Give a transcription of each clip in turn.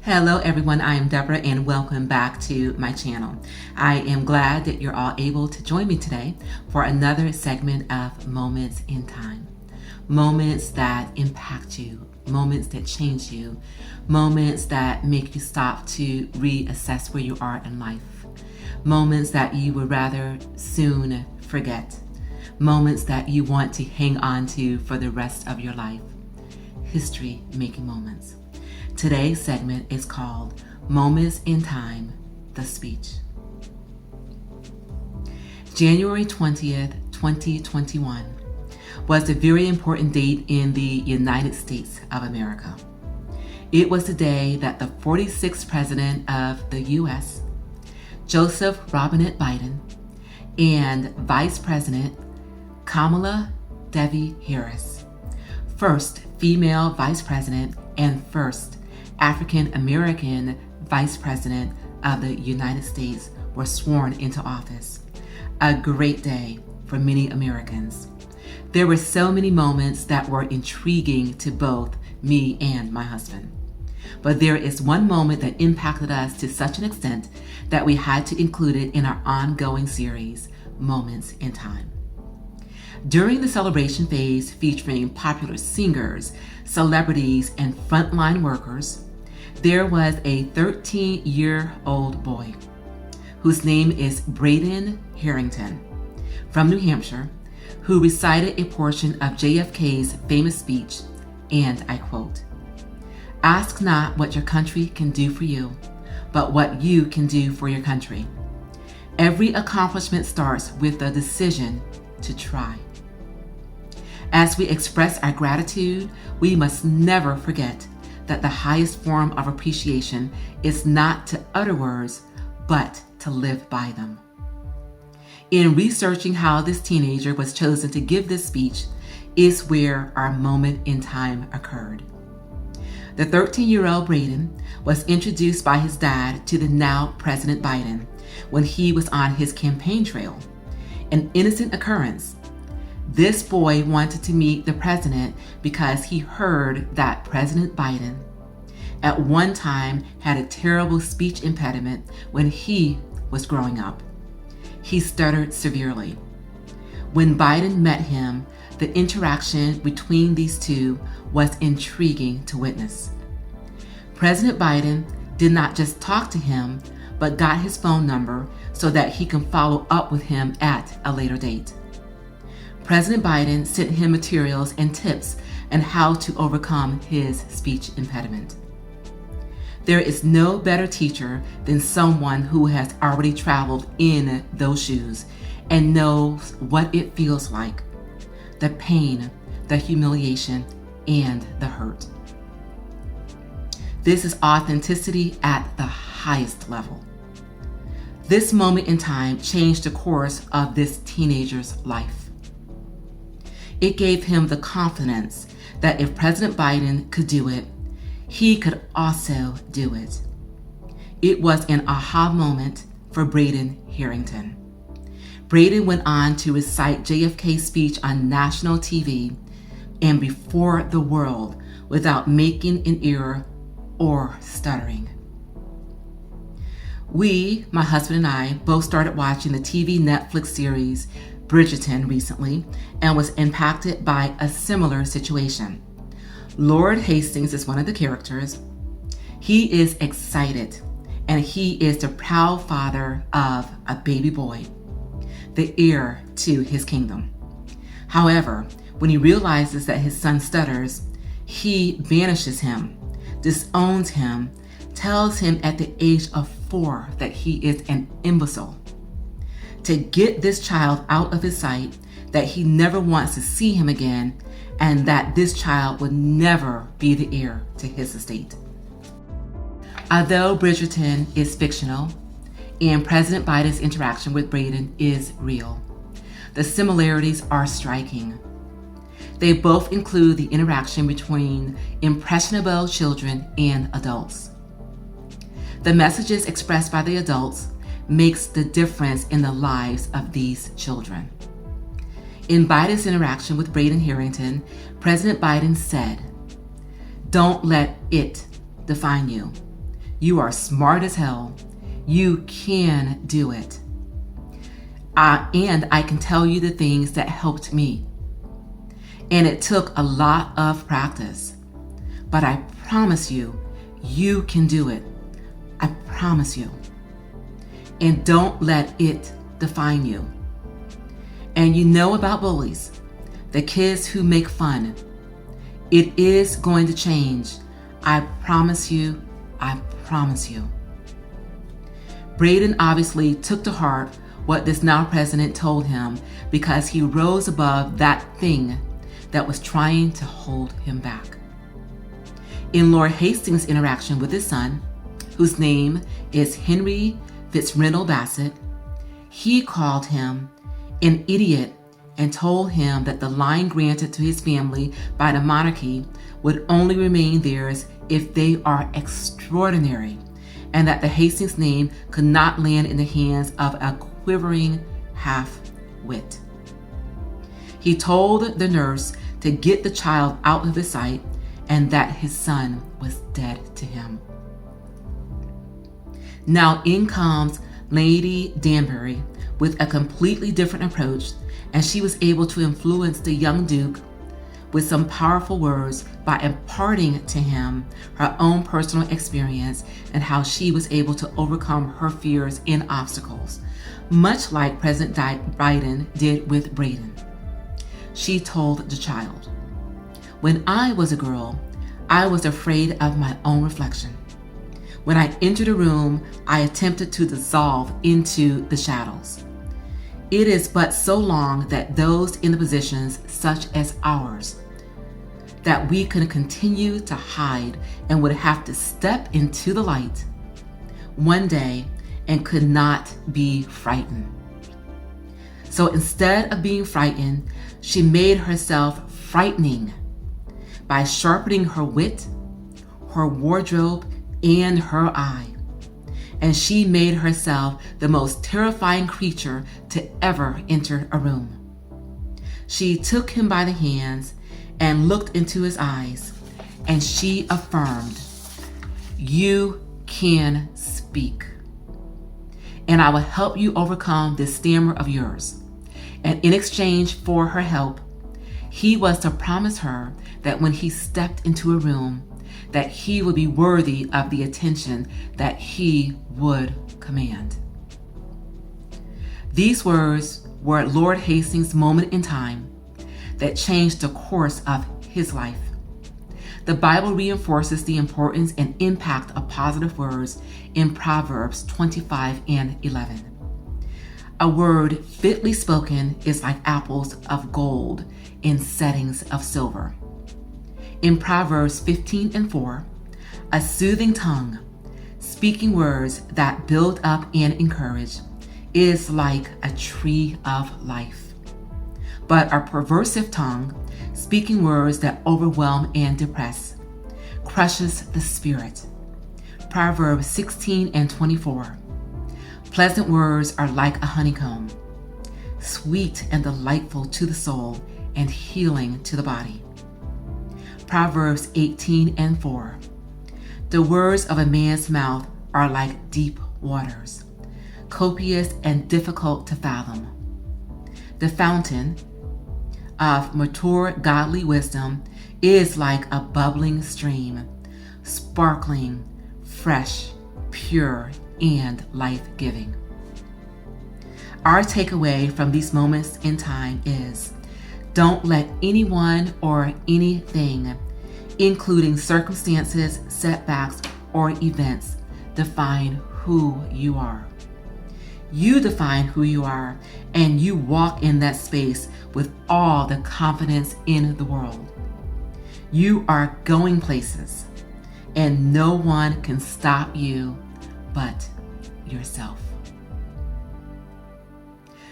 Hello everyone, I am Deborah and welcome back to my channel. I am glad that you're all able to join me today for another segment of Moments in Time. Moments that impact you, moments that change you, moments that make you stop to reassess where you are in life, moments that you would rather soon forget, moments that you want to hang on to for the rest of your life. History-making moments. Today's segment is called Moments in Time, the Speech. January 20th, 2021 was a very important date in the United States of America. It was the day that the 46th President of the U.S., Joseph Robinette Biden, and Vice President Kamala Devi Harris, first female Vice President and first African American Vice President of the United States, were sworn into office. A great day for many Americans. There were so many moments that were intriguing to both me and my husband. But there is one moment that impacted us to such an extent that we had to include it in our ongoing series, Moments in Time. During the celebration phase featuring popular singers, celebrities, and frontline workers, there was a 13-year-old boy whose name is Brayden Harrington from New Hampshire, who recited a portion of JFK's famous speech, and I quote, "Ask not what your country can do for you, but what you can do for your country. Every accomplishment starts with the decision to try." As we express our gratitude, we must never forget that the highest form of appreciation is not to utter words, but to live by them. In researching how this teenager was chosen to give this speech is where our moment in time occurred. The 13-year-old Brayden was introduced by his dad to the now President Biden when he was on his campaign trail, an innocent occurrence. This boy wanted to meet the president because he heard that President Biden at one time had a terrible speech impediment when he was growing up. He stuttered severely. When Biden met him, the interaction between these two was intriguing to witness. President Biden did not just talk to him, but got his phone number so that he can follow up with him at a later date. President Biden sent him materials and tips on how to overcome his speech impediment. There is no better teacher than someone who has already traveled in those shoes and knows what it feels like, the pain, the humiliation, and the hurt. This is authenticity at the highest level. This moment in time changed the course of this teenager's life. It gave him the confidence that if President Biden could do it, he could also do it. It was an aha moment for Brayden Harrington. Brayden went on to recite JFK's speech on national TV and before the world without making an error or stuttering. We, my husband and I, both started watching the TV Netflix series Bridgerton recently and was impacted by a similar situation. Lord Hastings is one of the characters. He is excited and he is the proud father of a baby boy, the heir to his kingdom. However, when he realizes that his son stutters, he banishes him, disowns him, tells him at the age of 4 that he is an imbecile. To get this child out of his sight, that he never wants to see him again, and that this child would never be the heir to his estate. Although Bridgerton is fictional and President Biden's interaction with Brayden is real, the similarities are striking. They both include the interaction between impressionable children and adults. The messages expressed by the adults makes the difference in the lives of these children. In Biden's interaction with Brayden Harrington, President Biden said, "Don't let it define you. You are smart as hell. You can do it. And I can tell you the things that helped me. And it took a lot of practice. But I promise you, you can do it. I promise you. And don't let it define you. And you know about bullies, the kids who make fun. It is going to change. I promise you. I promise you. Brayden obviously took to heart what this now president told him because he rose above that thing that was trying to hold him back. In Lord Hastings' interaction with his son, whose name is Henry Fitzreynold Bassett, he called him an idiot and told him that the line granted to his family by the monarchy would only remain theirs if they are extraordinary, and that the Hastings name could not land in the hands of a quivering half-wit. He told the nurse to get the child out of his sight and that his son was dead to him. Now in comes Lady Danbury with a completely different approach, and she was able to influence the young Duke with some powerful words by imparting to him her own personal experience and how she was able to overcome her fears and obstacles, much like President Biden did with Brayden. She told the child, "When I was a girl, I was afraid of my own reflection. When I entered a room, I attempted to dissolve into the shadows. It is but so long that those in the positions such as ours, that we can continue to hide and would have to step into the light one day and could not be frightened. So instead of being frightened, she made herself frightening by sharpening her wit, her wardrobe, and her eye. And she made herself the most terrifying creature to ever enter a room. She took him by the hands and looked into his eyes, and she affirmed, 'You can speak, and I will help you overcome this stammer of yours.' And in exchange for her help, he was to promise her that when he stepped into a room, that he would be worthy of the attention that he would command." These words were Lord Hastings' moment in time that changed the course of his life. The Bible reinforces the importance and impact of positive words in Proverbs 25 and 11. A word fitly spoken is like apples of gold in settings of silver. In Proverbs 15 and 4, a soothing tongue, speaking words that build up and encourage, is like a tree of life. But a perversive tongue, speaking words that overwhelm and depress, crushes the spirit. Proverbs 16 and 24. Pleasant words are like a honeycomb, sweet and delightful to the soul and healing to the body. Proverbs 18 and 4. The words of a man's mouth are like deep waters, copious and difficult to fathom. The fountain of mature godly wisdom is like a bubbling stream, sparkling, fresh, pure, and life-giving. Our takeaway from these moments in time is: don't let anyone or anything, including circumstances, setbacks, or events, define who you are. You define who you are, and you walk in that space with all the confidence in the world. You are going places, and no one can stop you but yourself.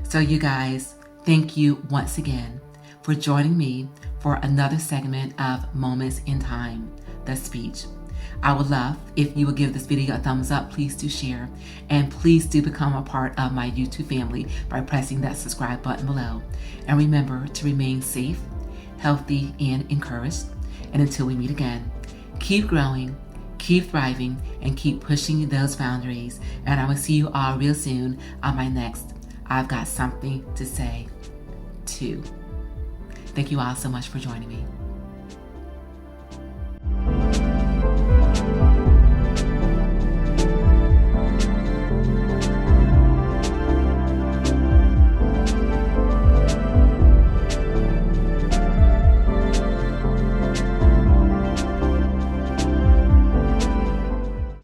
So you guys, thank you once again for joining me for another segment of Moments in Time, the speech. I would love if you would give this video a thumbs up. Please do share, and please do become a part of my YouTube family by pressing that subscribe button below. And remember to remain safe, healthy, and encouraged. And until we meet again, keep growing, keep thriving, and keep pushing those boundaries. And I will see you all real soon on my next I've Got Something to Say too. Thank you all so much for joining me.